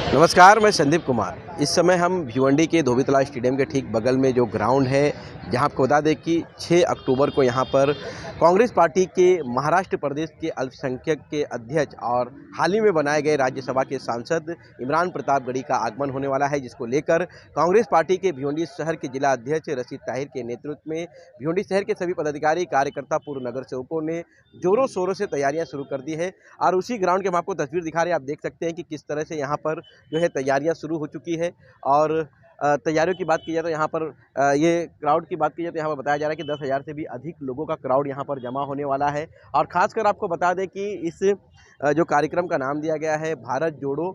नमस्कार, मैं संदीप कुमार। इस समय हम भिवंडी के धोबीतला स्टेडियम के ठीक बगल में जो ग्राउंड है, जहां आपको बता दें कि 6 अक्टूबर को यहां पर कांग्रेस पार्टी के महाराष्ट्र प्रदेश के अल्पसंख्यक के अध्यक्ष और हाल ही में बनाए गए राज्यसभा के सांसद इमरान प्रतापगढ़ी का आगमन होने वाला है, जिसको लेकर कांग्रेस पार्टी के भिवंडी शहर के जिला अध्यक्ष रशीद ताहिर के नेतृत्व में भिवंडी शहर के सभी पदाधिकारी, कार्यकर्ता, पूर्व नगर सेवकों ने जोरों-शोरों से तैयारियां शुरू कर दी है। और उसी ग्राउंड की हम आपको तस्वीर दिखा रहे हैं। आप देख सकते हैं कि किस तरह से यहाँ पर जो है तैयारियां शुरू हो चुकी है। और तैयारियों की बात की जाए तो यहाँ पर ये क्राउड की बात की जाए तो यहाँ पर बताया जा रहा है कि 10,000 से भी अधिक लोगों का क्राउड यहाँ पर जमा होने वाला है। और ख़ासकर आपको बता दें कि इस जो कार्यक्रम का नाम दिया गया है, भारत जोड़ो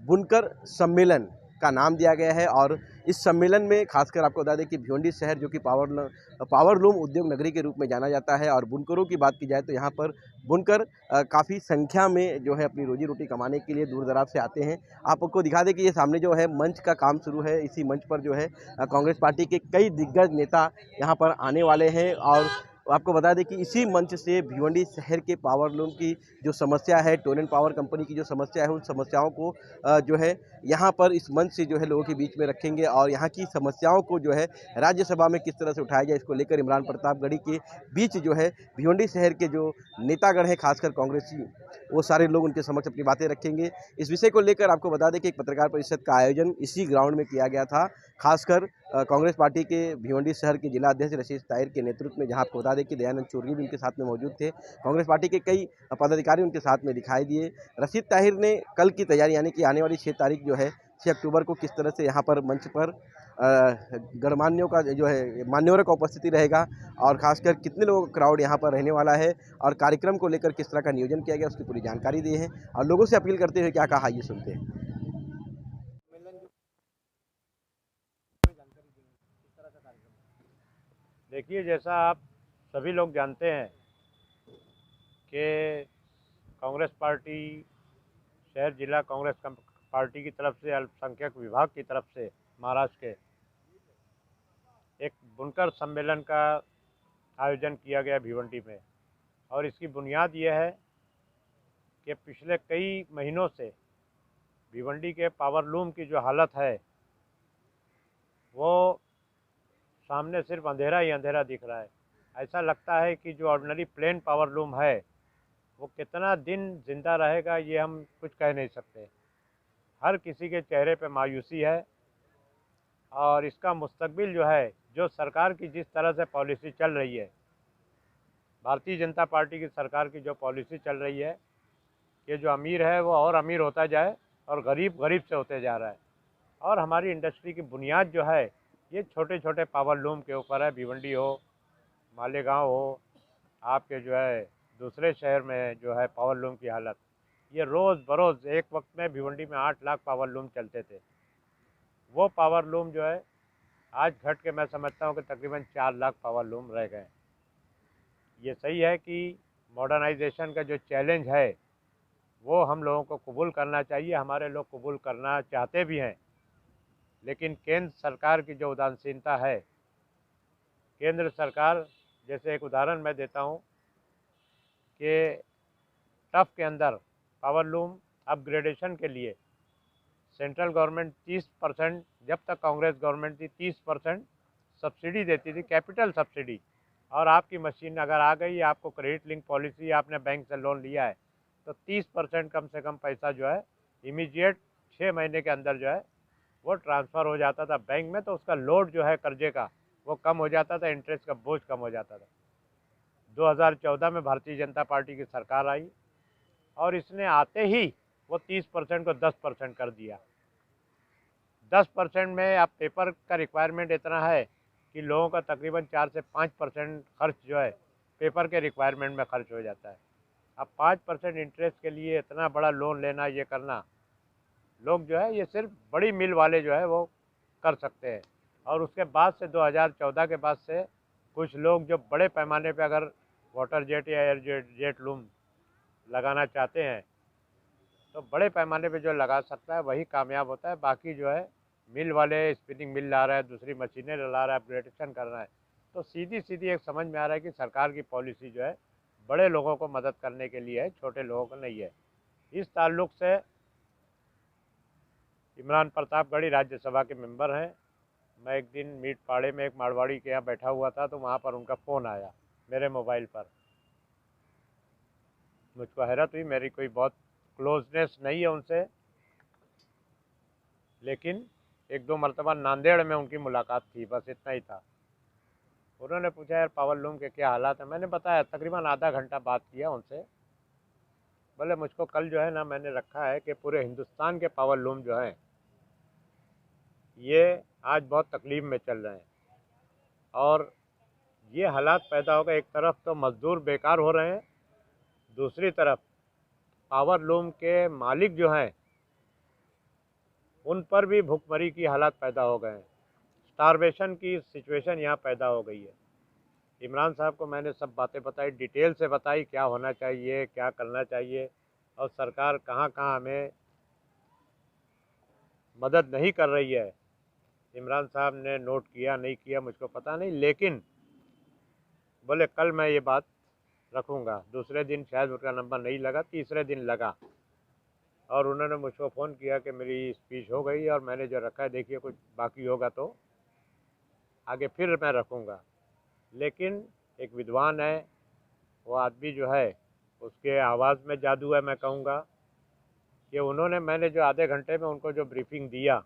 बुनकर सम्मेलन का नाम दिया गया है। और इस सम्मेलन में खासकर आपको बता दें कि भिवंडी शहर जो कि पावरलूम उद्योग नगरी के रूप में जाना जाता है, और बुनकरों की बात की जाए तो यहाँ पर बुनकर काफ़ी संख्या में जो है अपनी रोजी रोटी कमाने के लिए दूर दराज से आते हैं। आपको दिखा दें कि ये सामने जो है मंच का काम शुरू है। इसी मंच पर जो है कांग्रेस पार्टी के कई दिग्गज नेता यहाँ पर आने वाले हैं। और आपको बता दें कि इसी मंच से भिवंडी शहर के पावरलूम की जो समस्या है, टोरेंट पावर कंपनी की जो समस्या है, उन समस्याओं को जो है यहाँ पर इस मंच से जो है लोगों के बीच में रखेंगे। और यहाँ की समस्याओं को जो है राज्यसभा में किस तरह से उठाया जाए, इसको लेकर इमरान प्रतापगढ़ी के बीच जो है भिवंडी शहर के जो नेतागण हैं, खासकर कांग्रेसी, वो सारे लोग उनके समक्ष अपनी बातें रखेंगे। इस विषय को लेकर आपको बता दें कि एक पत्रकार परिषद का आयोजन इसी ग्राउंड में किया गया था। खासकर कांग्रेस पार्टी के भिवंडी शहर के जिला अध्यक्ष रशीद ताहिर के नेतृत्व में, जहां आपको बता दें कि दयानंद चौरगी भी उनके साथ में मौजूद थे। कांग्रेस पार्टी के कई पदाधिकारी उनके साथ में दिखाई दिए। रशीद ताहिर ने कल की तैयारी, यानी कि आने वाली 6 तारीख जो है 6 अक्टूबर को, किस तरह से यहाँ पर मंच पर गणमान्यों का जो है मान्यवरों का उपस्थिति रहेगा, और खासकर कितने लोगों का क्राउड यहाँ पर रहने वाला है, और कार्यक्रम को लेकर किस तरह का नियोजन किया गया, उसकी पूरी जानकारी दी है। और लोगों से अपील करते हुए क्या कहा, ये सुनते हैं। देखिए, जैसा आप सभी लोग जानते हैं कि कांग्रेस पार्टी शहर जिला कांग्रेस पार्टी की तरफ से अल्पसंख्यक विभाग की तरफ से महाराष्ट्र के एक बुनकर सम्मेलन का आयोजन किया गया भिवंडी में। और इसकी बुनियाद यह है कि पिछले कई महीनों से भिवंडी के पावरलूम की जो हालत है, वो सामने सिर्फ अंधेरा ही अंधेरा दिख रहा है। ऐसा लगता है कि जो ऑर्डिनरी प्लेन पावरलूम है, वो कितना दिन जिंदा रहेगा, ये हम कुछ कह नहीं सकते। हर किसी के चेहरे पे मायूसी है। और इसका मुस्तकबिल जो है, जो सरकार की जिस तरह से पॉलिसी चल रही है, भारतीय जनता पार्टी की सरकार की जो पॉलिसी चल रही है कि जो अमीर है वो और अमीर होता जाए और गरीब गरीब से होते जा रहा है। और हमारी इंडस्ट्री की बुनियाद जो है, ये छोटे छोटे पावरलूम के ऊपर है। भिवंडी हो, मालेगांव हो, आपके जो है दूसरे शहर में जो है पावरलूम की हालत, ये रोज़ बरोज़ एक वक्त में भिवंडी में 8 लाख पावरलूम चलते थे। वो पावरलूम जो है आज घट के मैं समझता हूँ कि तकरीबन 4 लाख पावरलूम रह गए। ये सही है कि मॉडर्नाइजेशन का जो चैलेंज है, वो हम लोगों को कबूल करना चाहिए। हमारे लोग कबूल करना चाहते भी हैं, लेकिन केंद्र सरकार की जो उदासीनता है, केंद्र सरकार, जैसे एक उदाहरण मैं देता हूँ कि टफ के अंदर पावरलूम अपग्रेडेशन के लिए सेंट्रल गवर्नमेंट 30%, जब तक कांग्रेस गवर्नमेंट थी 30% सब्सिडी देती थी, कैपिटल सब्सिडी। और आपकी मशीन अगर आ गई, आपको क्रेडिट लिंक पॉलिसी, आपने बैंक से लोन लिया है, तो 30% कम से कम पैसा जो है इमीडिएट 6 महीने के अंदर जो है वो ट्रांसफ़र हो जाता था बैंक में। तो उसका लोड जो है कर्जे का, वो कम हो जाता था, इंटरेस्ट का बोझ कम हो जाता था। 2014 में भारतीय जनता पार्टी की सरकार आई और इसने आते ही वो 30% को 10% कर दिया। 10% में अब पेपर का रिक्वायरमेंट इतना है कि लोगों का तकरीबन 4 से 5% खर्च जो है पेपर के रिक्वायरमेंट में खर्च हो जाता है। अब 5% इंटरेस्ट के लिए इतना बड़ा लोन लेना, ये करना, लोग जो है ये सिर्फ बड़ी मिल वाले जो है वो कर सकते हैं। और उसके बाद से 2014 के बाद से कुछ लोग जो बड़े पैमाने पे अगर वाटर जेट या एयर जेट लूम लगाना चाहते हैं, तो बड़े पैमाने पे जो लगा सकता है वही कामयाब होता है। बाकी जो है मिल वाले स्पिनिंग मिल ला रहा है, दूसरी मशीनें ला रहा है, अपग्रेडेशन कर रहा है। तो सीधी सीधी एक समझ में आ रहा है कि सरकार की पॉलिसी जो है बड़े लोगों को मदद करने के लिए है, छोटे लोगों को नहीं है। इस ताल्लुक़ से इमरान प्रतापगढ़ी राज्यसभा के मेंबर हैं। मैं एक दिन मीट पाड़े में एक मारवाड़ी के यहाँ बैठा हुआ था, तो वहाँ पर उनका फ़ोन आया मेरे मोबाइल पर। मुझको हैरत हुई, मेरी कोई बहुत क्लोजनेस नहीं है उनसे, लेकिन एक दो मरतबा नांदेड़ में उनकी मुलाकात थी, बस इतना ही था। उन्होंने पूछा यार पावर लूम के क्या हालात हैं। मैंने बताया, तकरीबन आधा घंटा बात किया उनसे। बोले मुझको कल जो है ना, मैंने रखा है कि पूरे हिंदुस्तान के पावर लूम जो हैं ये आज बहुत तकलीफ़ में चल रहे हैं, और ये हालात पैदा हो गए। एक तरफ तो मज़दूर बेकार हो रहे हैं, दूसरी तरफ पावर लूम के मालिक जो हैं उन पर भी भुखमरी की हालात पैदा हो गए हैं। स्टारवेशन की सिचुएशन यहाँ पैदा हो गई है। इमरान साहब को मैंने सब बातें बताई, डिटेल से बताई, क्या होना चाहिए, क्या करना चाहिए, और सरकार कहाँ कहाँ हमें मदद नहीं कर रही है। इमरान साहब ने नोट किया नहीं किया मुझको पता नहीं, लेकिन बोले कल मैं ये बात रखूँगा। दूसरे दिन शायद उनका नंबर नहीं लगा, तीसरे दिन लगा, और उन्होंने मुझको फ़ोन किया कि मेरी स्पीच हो गई और मैंने जो रखा है देखिए कुछ बाकी होगा तो आगे फिर मैं रखूँगा। लेकिन एक विद्वान है, वो आदमी जो है उसके आवाज़ में जादू है। मैं कहूँगा कि उन्होंने, मैंने जो आधे घंटे में उनको जो ब्रीफिंग दिया,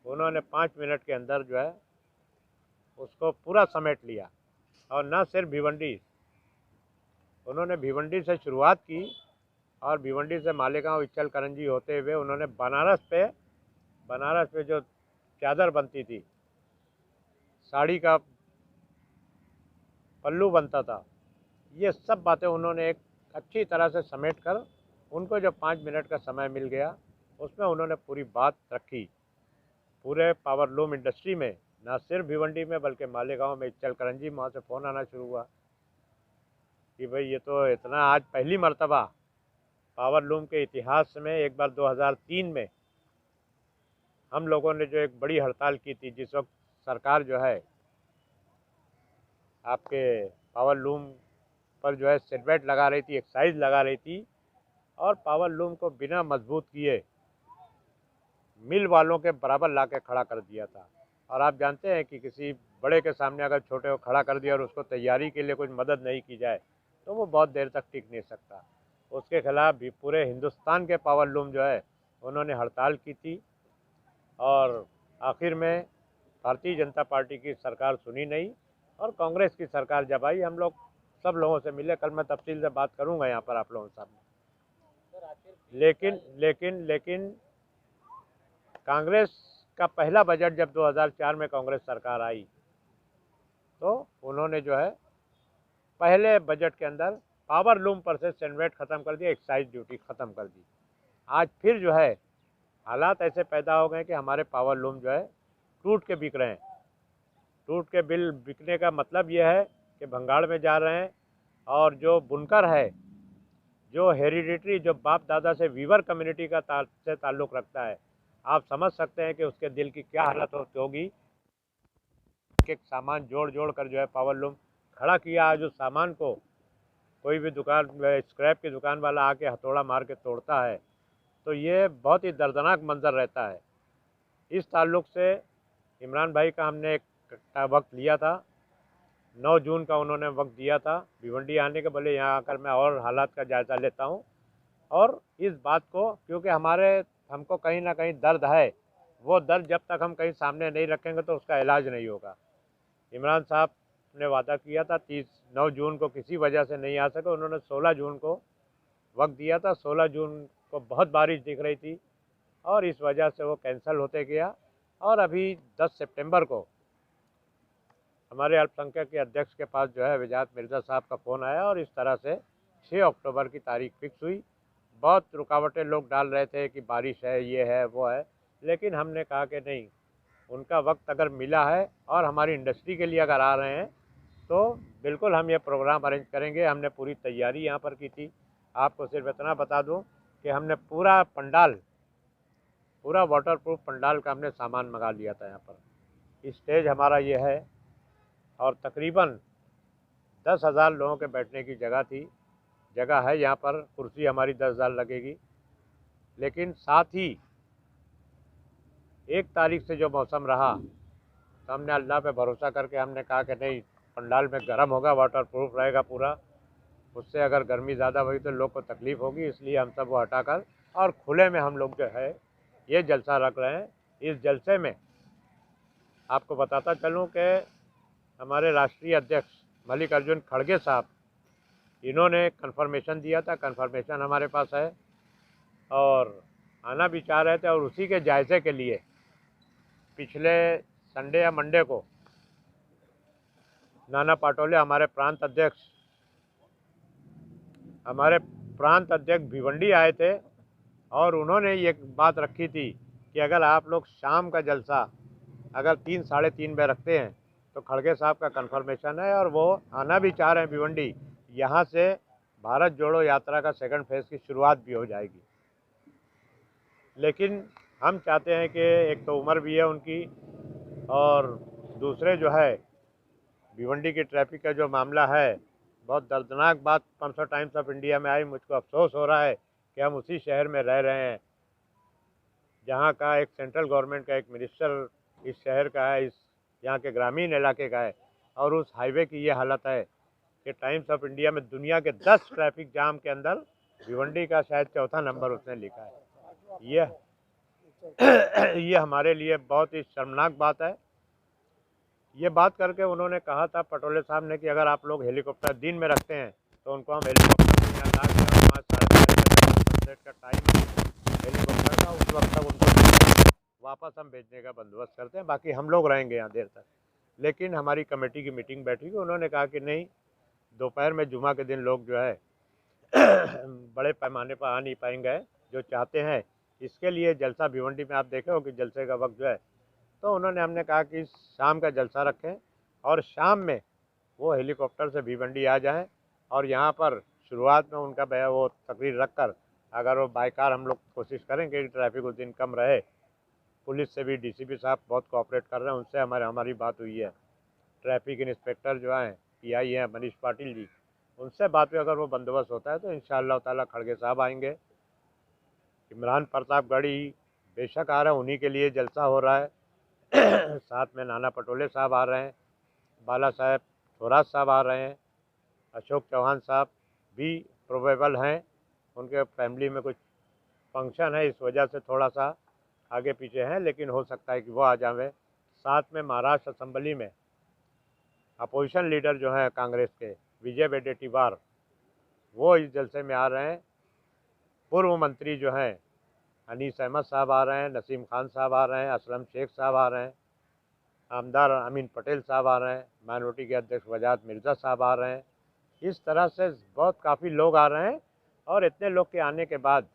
उन्होंने 5 मिनट के अंदर जो है उसको पूरा समेट लिया। और न सिर्फ भिवंडी, उन्होंने भिवंडी से शुरुआत की, और भिवंडी से मालेगांव इच्छल करंजी होते हुए उन्होंने बनारस पे जो चादर बनती थी, साड़ी का पल्लू बनता था, ये सब बातें उन्होंने एक अच्छी तरह से समेट कर, उनको जो 5 मिनट का समय मिल गया उसमें उन्होंने पूरी बात रखी। पूरे पावर लूम इंडस्ट्री में, ना सिर्फ भिवंडी में बल्कि मालेगांव में, इच्छल करंजी, वहाँ से फ़ोन आना शुरू हुआ कि भाई ये तो इतना, आज पहली मर्तबा पावर लूम के इतिहास में, एक बार 2003 में हम लोगों ने जो एक बड़ी हड़ताल की थी, जिस वक्त सरकार जो है आपके पावर लूम पर जो है सेटबैट लगा रही थी, एक्साइज लगा रही थी, और पावर लूम को बिना मजबूत किए मिल वालों के बराबर ला के खड़ा कर दिया था। और आप जानते हैं कि किसी बड़े के सामने अगर छोटे को खड़ा कर दिया और उसको तैयारी के लिए कुछ मदद नहीं की जाए तो वो बहुत देर तक टिक नहीं सकता। उसके खिलाफ भी पूरे हिंदुस्तान के पावर लूम जो है उन्होंने हड़ताल की थी, और आखिर में भारतीय जनता पार्टी की सरकार सुनी नहीं, और कांग्रेस की सरकार जब आई, हम लोग सब लोगों से मिले। कल मैं तफसील से बात करूंगा यहाँ पर आप लोगों के सामने। लेकिन कांग्रेस का पहला बजट जब 2004 में कांग्रेस सरकार आई, तो उन्होंने जो है पहले बजट के अंदर पावर लूम पर से सेटबैट ख़त्म कर दिया, एक्साइज ड्यूटी ख़त्म कर दी। आज फिर जो है हालात ऐसे पैदा हो गए कि हमारे पावर लूम जो है टूट के बिक रहे हैं। टूट के बिल बिकने का मतलब ये है कि भंगाड़ में जा रहे हैं, और जो बुनकर है, जो हेरिडिटरी, जो बाप दादा से वीवर कम्युनिटी का से ताल्लुक़ रखता है, आप समझ सकते हैं कि उसके दिल की क्या हालत होगी। एक सामान जोड़ जोड़ कर जो है पावर लूम खड़ा किया। आज उस सामान को कोई भी दुकान, स्क्रैप की दुकान वाला आके हथौड़ा मार के तोड़ता है, तो ये बहुत ही दर्दनाक मंजर रहता है। इस ताल्लुक़ से इमरान भाई का हमने एक वक्त लिया था, 9 जून का उन्होंने वक्त दिया था भिवंडी आने के। बोले यहाँ आकर मैं और हालात का जायज़ा लेता हूँ, और इस बात को, क्योंकि हमको कहीं ना कहीं दर्द है, वो दर्द जब तक हम कहीं सामने नहीं रखेंगे तो उसका इलाज नहीं होगा। इमरान साहब ने वादा किया था 9 जून को किसी वजह से नहीं आ सके, उन्होंने 16 जून को वक्त दिया था। 16 जून को बहुत बारिश दिख रही थी, और इस वजह से वो कैंसिल होते गया। और अभी 10 सितंबर को हमारे अल्पसंख्यक के अध्यक्ष के पास जो है विजात मिर्ज़ा साहब का फ़ोन आया, और इस तरह से 6 अक्टूबर की तारीख फिक्स हुई। बहुत रुकावटें लोग डाल रहे थे कि बारिश है, ये है, वो है, लेकिन हमने कहा कि नहीं, उनका वक्त अगर मिला है और हमारी इंडस्ट्री के लिए अगर आ रहे हैं तो बिल्कुल हम ये प्रोग्राम अरेंज करेंगे। हमने पूरी तैयारी यहाँ पर की थी। आपको सिर्फ इतना बता दूँ कि हमने पूरा पंडाल, पूरा वाटरप्रूफ पंडाल का हमने सामान मंगा लिया था। यहाँ पर स्टेज हमारा ये है, और तकरीबन 10,000 लोगों के बैठने की जगह है। यहाँ पर कुर्सी हमारी 10,000 लगेगी, लेकिन साथ ही 1 तारीख से जो मौसम रहा तो हमने अल्लाह पे भरोसा करके हमने कहा कि नहीं, पंडाल में गर्म होगा, वाटर प्रूफ रहेगा पूरा, उससे अगर गर्मी ज़्यादा हुई तो लोग को तकलीफ़ होगी, इसलिए हम सब वो हटाकर और खुले में हम लोग जो है ये जलसा रख रहे हैं। इस जलसे में आपको बताता चलूँ कि हमारे राष्ट्रीय अध्यक्ष मल्लिकार्जुन खड़गे साहब, इन्होंने कन्फर्मेशन दिया था, कन्फर्मेशन हमारे पास है और आना भी चाह रहे थे, और उसी के जायज़े के लिए पिछले संडे या मंडे को नाना पाटोले हमारे प्रांत अध्यक्ष भिवंडी आए थे और उन्होंने ये बात रखी थी कि अगर आप लोग शाम का जलसा अगर 3 साढ़े 3 बजे रखते हैं तो खड़गे साहब का कन्फर्मेशन है और वो आना भी चाह रहे हैं भिवंडी। यहाँ से भारत जोड़ो यात्रा का सेकंड फेज़ की शुरुआत भी हो जाएगी। लेकिन हम चाहते हैं कि एक तो उम्र भी है उनकी, और दूसरे जो है भिवंडी की ट्रैफिक का जो मामला है, बहुत दर्दनाक बात परसों टाइम्स ऑफ इंडिया में आई। मुझको अफसोस हो रहा है कि हम उसी शहर में रह रहे हैं जहाँ का एक सेंट्रल गवर्नमेंट का एक मिनिस्टर इस शहर का है, इस यहाँ के ग्रामीण इलाके का है, और उस हाईवे की ये हालत है कि टाइम्स ऑफ इंडिया में दुनिया के 10 ट्रैफिक जाम के अंदर भिवंडी का शायद चौथा नंबर उसने लिखा है। ये हमारे लिए बहुत ही शर्मनाक बात है। ये बात करके उन्होंने कहा था पटोले साहब ने कि अगर आप लोग हेलीकॉप्टर दिन में रखते हैं तो उनको हम हेलीकॉप्टर से यहाँ ला के और 5 साढ़े 5 बजे का टाइम हेलीकॉप्टर का, उस वक्त तक उनको वापस हम भेजने का बंदोबस्त करते हैं, बाकी हम लोग रहेंगे यहाँ देर तक। लेकिन हमारी कमेटी की मीटिंग बैठी थी, उन्होंने कहा कि नहीं, दोपहर में जुमा के दिन लोग जो है बड़े पैमाने पर आ नहीं पाएंगे जो चाहते हैं। इसके लिए जलसा भिवंडी में आप देखे हो कि जलसे का वक्त जो है, तो उन्होंने हमने कहा कि शाम का जलसा रखें और शाम में वो हेलीकॉप्टर से भिवंडी आ जाएं और यहाँ पर शुरुआत में उनका वो तकरीर रख कर अगर वो बाइकार हम लोग कोशिश करेंगे कि ट्रैफिक उस दिन कम रहे। पुलिस से भी डीसीपी साहब बहुत कोऑपरेट कर रहे हैं, उनसे हमारी बात हुई है। ट्रैफिक इंस्पेक्टर जो हैं पीआई हैं मनीष पाटिल जी, उनसे बात हुई, अगर वो बंदोबस्त होता है तो इंशाअल्लाह ताला खड़गे साहब आएंगे। इमरान प्रतापगढ़ी बेशक आ रहे हैं, उन्हीं के लिए जलसा हो रहा है। साथ में नाना पटोले साहब आ रहे हैं, बाला साहब थोराट साहब आ रहे हैं, अशोक चौहान साहब भी प्रोबेबल हैं, उनके फैमिली में कुछ फंक्शन है, इस वजह से थोड़ा सा आगे पीछे हैं, लेकिन हो सकता है कि वो आ जाएं। साथ में महाराष्ट्र असेंबली में अपोजिशन लीडर जो हैं कांग्रेस के विजय वडेट्टीवार, वो इस जलसे में आ रहे हैं। पूर्व मंत्री जो हैं अनीस अहमद साहब आ रहे हैं, नसीम खान साहब आ रहे हैं, असलम शेख साहब आ रहे हैं, आमदार अमीन पटेल साहब आ रहे हैं, माइनॉरिटी के अध्यक्ष वजाद मिर्ज़ा साहब आ रहे हैं। इस तरह से बहुत काफ़ी लोग आ रहे हैं और इतने लोग के आने के बाद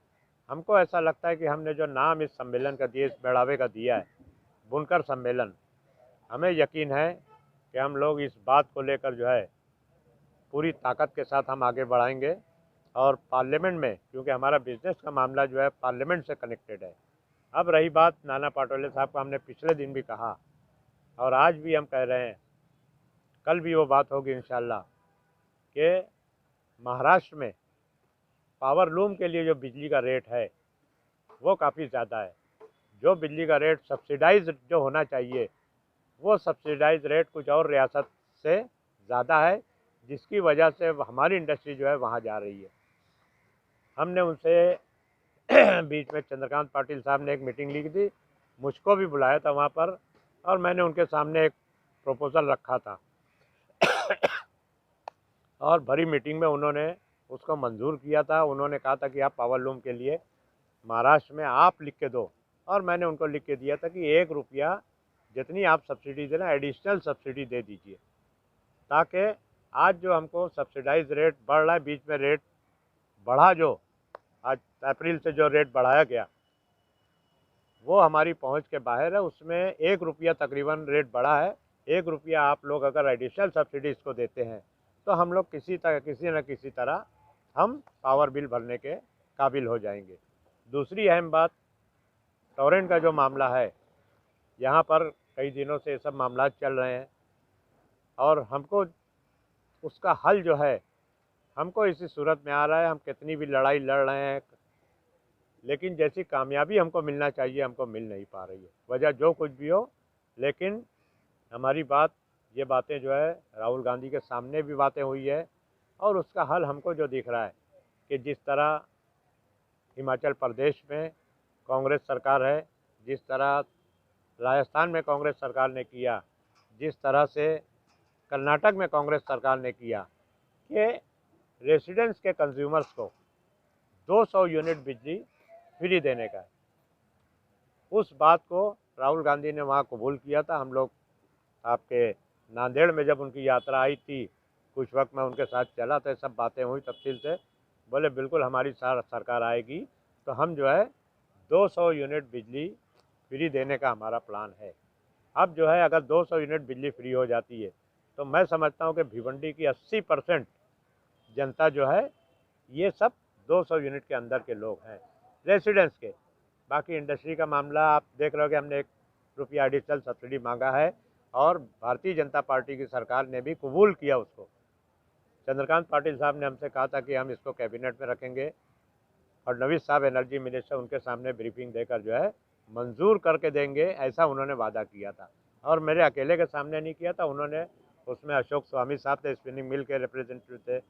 हमको ऐसा लगता है कि हमने जो नाम इस सम्मेलन का दिया, इस बढ़ावे का दिया है, बुनकर सम्मेलन, हमें यकीन है कि हम लोग इस बात को लेकर जो है पूरी ताकत के साथ हम आगे बढ़ाएंगे। और पार्लियामेंट में, क्योंकि हमारा बिजनेस का मामला जो है पार्लियामेंट से कनेक्टेड है। अब रही बात नाना पाटोले साहब को, हमने पिछले दिन भी कहा और आज भी हम कह रहे हैं, कल भी वो बात होगी इंशाल्लाह, कि महाराष्ट्र में पावर लूम के लिए जो बिजली का रेट है वो काफ़ी ज़्यादा है। जो बिजली का रेट सब्सिडाइज जो होना चाहिए, वो सब्सिडाइज रेट कुछ और रियासत से ज़्यादा है, जिसकी वजह से हमारी इंडस्ट्री जो है वहाँ जा रही है। हमने उनसे बीच में चंद्रकांत पाटिल साहब ने एक मीटिंग ली थी, मुझको भी बुलाया था वहाँ पर, और मैंने उनके सामने एक प्रपोज़ल रखा था और भरी मीटिंग में उन्होंने उसको मंजूर किया था। उन्होंने कहा था कि आप पावर लूम के लिए महाराष्ट्र में आप लिख के दो, और मैंने उनको लिख के दिया था कि 1 रुपया जितनी आप सब्सिडी देना, एडिशनल सब्सिडी दे दीजिए, ताकि आज जो हमको सब्सिडाइज रेट बढ़ रहा है, बीच में रेट बढ़ा, जो आज अप्रैल से जो रेट बढ़ाया गया वो हमारी पहुंच के बाहर है, उसमें 1 रुपया तकरीबन रेट बढ़ा है। 1 रुपया आप लोग अगर एडिशनल सब्सिडी इसको देते हैं तो हम लोग किसी न किसी तरह हम पावर बिल भरने के काबिल हो जाएंगे। दूसरी अहम बात, टोरेंट का जो मामला है, यहाँ पर कई दिनों से ये सब मामला चल रहे हैं और हमको उसका हल जो है हमको इसी सूरत में आ रहा है। हम कितनी भी लड़ाई लड़ रहे हैं, लेकिन जैसी कामयाबी हमको मिलना चाहिए हमको मिल नहीं पा रही है। वजह जो कुछ भी हो, लेकिन हमारी बात, ये बातें जो है राहुल गांधी के सामने भी बातें हुई है, और उसका हल हमको जो दिख रहा है कि जिस तरह हिमाचल प्रदेश में कांग्रेस सरकार है, जिस तरह राजस्थान में कांग्रेस सरकार ने किया, जिस तरह से कर्नाटक में कांग्रेस सरकार ने किया कि रेसिडेंट्स के कंज्यूमर्स को 200 यूनिट बिजली फ्री देने का है, उस बात को राहुल गांधी ने वहाँ कबूल किया था। हम लोग आपके नांदेड़ में जब उनकी यात्रा आई थी, कुछ वक्त मैं उनके साथ चला था, सब बातें हुई तफसील से, बोले बिल्कुल हमारी सरकार आएगी तो हम जो है 200 यूनिट बिजली फ्री देने का हमारा प्लान है। अब जो है अगर 200 यूनिट बिजली फ्री हो जाती है तो मैं समझता हूँ कि भिवंडी की 80% जनता जो है ये सब 200 यूनिट के अंदर के लोग हैं, रेसिडेंट्स के। बाकी इंडस्ट्री का मामला आप देख रहे हो कि हमने ₹1 एडिशनल सब्सिडी मांगा है, और भारतीय जनता पार्टी की सरकार ने भी कबूल किया उसको। चंद्रकांत पाटिल साहब ने हमसे कहा था कि हम इसको कैबिनेट में रखेंगे, फडणवीस साहब एनर्जी मिनिस्टर, उनके सामने ब्रीफिंग देकर जो है मंजूर करके देंगे, ऐसा उन्होंने वादा किया था। और मेरे अकेले के सामने नहीं किया था, उन्होंने उसमें अशोक स्वामी साहब थे, स्पिनिंग मिल के रिप्रेजेंटेटिव थे,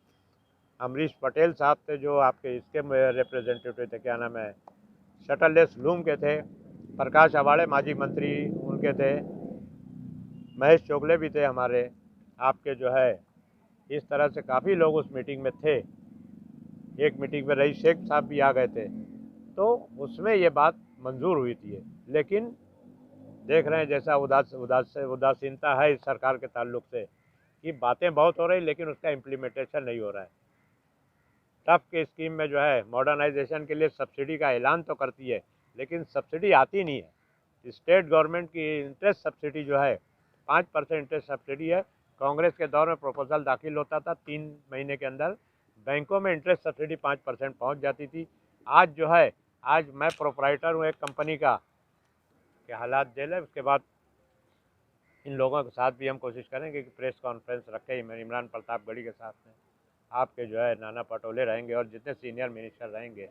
अमरीश पटेल साहब थे जो आपके इसके रिप्रेजेंटेटिव थे, क्या नाम है, शटरलेस लूम के थे, प्रकाश अवाड़े माजी मंत्री उनके थे, महेश चोगले भी थे हमारे आपके जो है। इस तरह से काफ़ी लोग उस मीटिंग में थे। एक मीटिंग में रईस शेख साहब भी आ गए थे, तो उसमें ये बात मंजूर हुई थी। लेकिन देख रहे हैं जैसा उदासीनता है इस सरकार के ताल्लुक से, कि बातें बहुत हो रही लेकिन उसका इम्प्लीमेंटेशन नहीं हो रहा है। टफ के स्कीम में जो है मॉडर्नाइजेशन के लिए सब्सिडी का ऐलान तो करती है, लेकिन सब्सिडी आती नहीं है। स्टेट गवर्नमेंट की इंटरेस्ट सब्सिडी जो है 5% इंटरेस्ट सब्सिडी है। कांग्रेस के दौर में प्रपोजल दाखिल होता था, 3 महीने के अंदर बैंकों में इंटरेस्ट सब्सिडी 5% पहुँच जाती थी। आज जो है, आज मैं प्रोपराइटर हूँ एक कंपनी का, के हालात जेल है, उसके बाद इन लोगों के साथ भी हम कोशिश करेंगे कि प्रेस कॉन्फ्रेंस रखें इमरान प्रतापगढ़ी के साथ में, आपके जो है नाना पटोले रहेंगे और जितने सीनियर मिनिस्टर रहेंगे,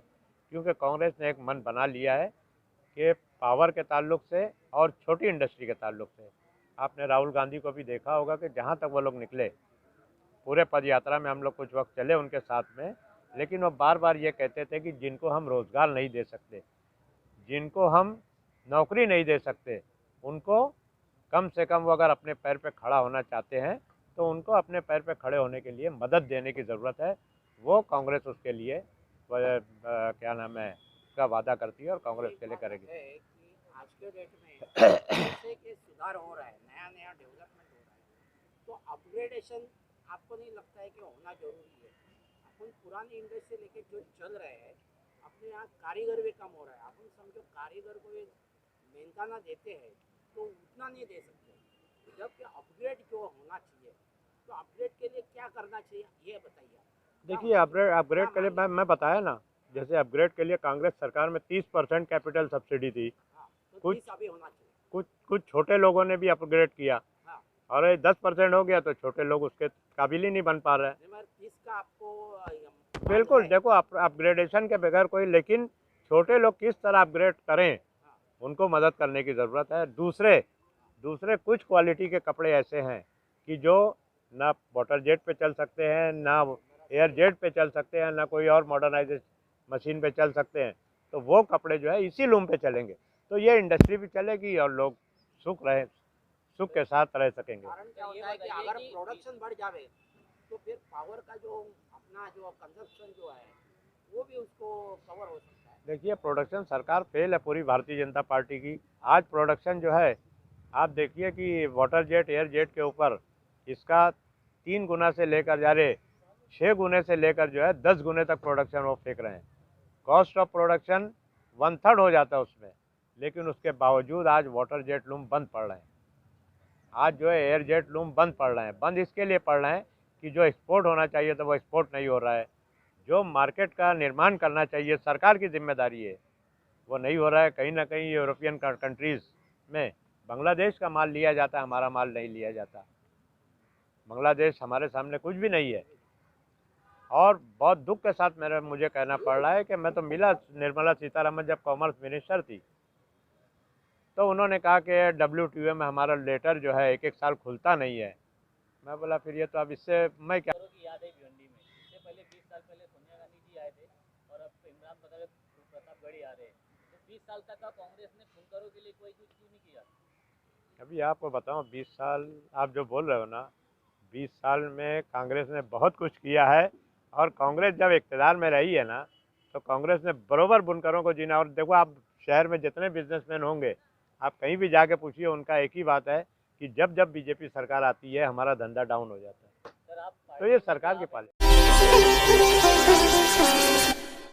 क्योंकि कांग्रेस ने एक मन बना लिया है कि पावर के ताल्लुक से और छोटी इंडस्ट्री के ताल्लुक से। आपने राहुल गांधी को भी देखा होगा कि जहाँ तक वो लोग निकले, पूरे पद यात्रा में हम लोग कुछ वक्त चले उनके साथ में, लेकिन वो बार बार ये कहते थे कि जिनको हम रोज़गार नहीं दे सकते, जिनको हम नौकरी नहीं दे सकते, उनको कम से कम वो अगर अपने पैर पे खड़ा होना चाहते हैं तो उनको अपने पैर पे खड़े होने के लिए मदद देने की ज़रूरत है। वो कांग्रेस उसके लिए क्या नाम है उसका वादा करती है और कांग्रेस के लिए करेगी। आज के डेट में जैसे कि सुधार हो रहा है, नया नया डेवलपमेंट हो रहा है, तो अपग्रेडेशन आपको नहीं लगता है कि होना जरूरी है? अपन पुरानी इंडस्ट्री लेके जो चल रहे हैं, अपने यहाँ कारीगर भी कम हो रहा है। अपन समझो कारीगर को ये मेहनताना देते हैं तो उतना नहीं दे सकते, जबकि अपग्रेड जो होना चाहिए, तो अपग्रेड के लिए क्या करना चाहिए ये बताइए। देखिए अपग्रेड के लिए मैं बताया ना, जैसे अपग्रेड के लिए कांग्रेस सरकार में 30% कैपिटल सब्सिडी थी, तो कुछ 30 अभी होना चाहिए। कुछ छोटे लोगों ने भी अपग्रेड किया, हाँ, और 10% हो गया तो छोटे लोग उसके काबिल ही नहीं बन पा रहे। 30 का आपको बिल्कुल, देखो अपग्रेडेशन के बगैर कोई, लेकिन छोटे लोग किस तरह अपग्रेड करें उनको मदद करने की ज़रूरत है। दूसरे कुछ क्वालिटी के कपड़े ऐसे हैं कि जो ना वाटर जेट पे चल सकते हैं, ना एयर जेट पे चल सकते हैं, ना कोई और मॉडर्नाइजेशन मशीन पे चल सकते हैं, तो वो कपड़े जो है इसी लूम पे चलेंगे, तो ये इंडस्ट्री भी चलेगी और लोग सुख के साथ रह सकेंगे। कारण क्या होता है कि अगर प्रोडक्शन बढ़ जाए तो फिर पावर का जो अपना जो कंजप्शन जो है वो भी उसको कवर हो सकता है। देखिए प्रोडक्शन सरकार फेल है पूरी भारतीय जनता पार्टी की। आज प्रोडक्शन जो है आप देखिए कि वाटर जेट एयर जेट के ऊपर इसका 3 गुना से लेकर जा रहे 6 गुने से लेकर जो है 10 गुने तक प्रोडक्शन वो फेंक रहे हैं। कॉस्ट ऑफ प्रोडक्शन 1/3 हो जाता है उसमें, लेकिन उसके बावजूद आज वाटर जेट लूम बंद पड़ रहे हैं। आज जो है एयर जेट लूम बंद पड़ रहे हैं। बंद इसके लिए पड़ रहे हैं कि जो एक्सपोर्ट होना चाहिए तो वो एक्सपोर्ट नहीं हो रहा है। जो मार्केट का निर्माण करना चाहिए, सरकार की जिम्मेदारी है, वो नहीं हो रहा है। कहीं ना कहीं यूरोपियन कंट्रीज़ में बांग्लादेश का माल लिया जाता है, हमारा माल नहीं लिया जाता। बांग्लादेश हमारे सामने कुछ भी नहीं है। और बहुत दुख के साथ मुझे कहना पड़ रहा है कि मैं तो मिला निर्मला सीतारमन जब कॉमर्स मिनिस्टर थी, तो उन्होंने कहा कि WTO में हमारा लेटर जो है एक साल खुलता नहीं है। मैं बोला फिर ये तो अब इससे मैं क्या। की याद है भिवंडी में, इससे पहले 20 साल पहले सोनिया गांधी जी आए थे और अब इमरान प्रतापगढ़ी आ रहे हैं। तो 20 साल तक कांग्रेस ने बुनकरों के लिए कोई कुछ क्यों नहीं किया? अभी आपको बताऊं, 20 साल आप जो बोल रहे हो ना, 20 साल में कांग्रेस ने बहुत कुछ किया है। और कांग्रेस जब इक़्तिदार में रही है ना, तो कांग्रेस ने बरोबर बुनकरों को जीना। और देखो, आप शहर में जितने बिजनेसमैन होंगे, आप कहीं भी जाके पूछिए, उनका एक ही बात है कि जब जब बीजेपी सरकार आती है हमारा धंधा डाउन हो जाता है। सर, आप तो ये सरकार की पॉलिसी।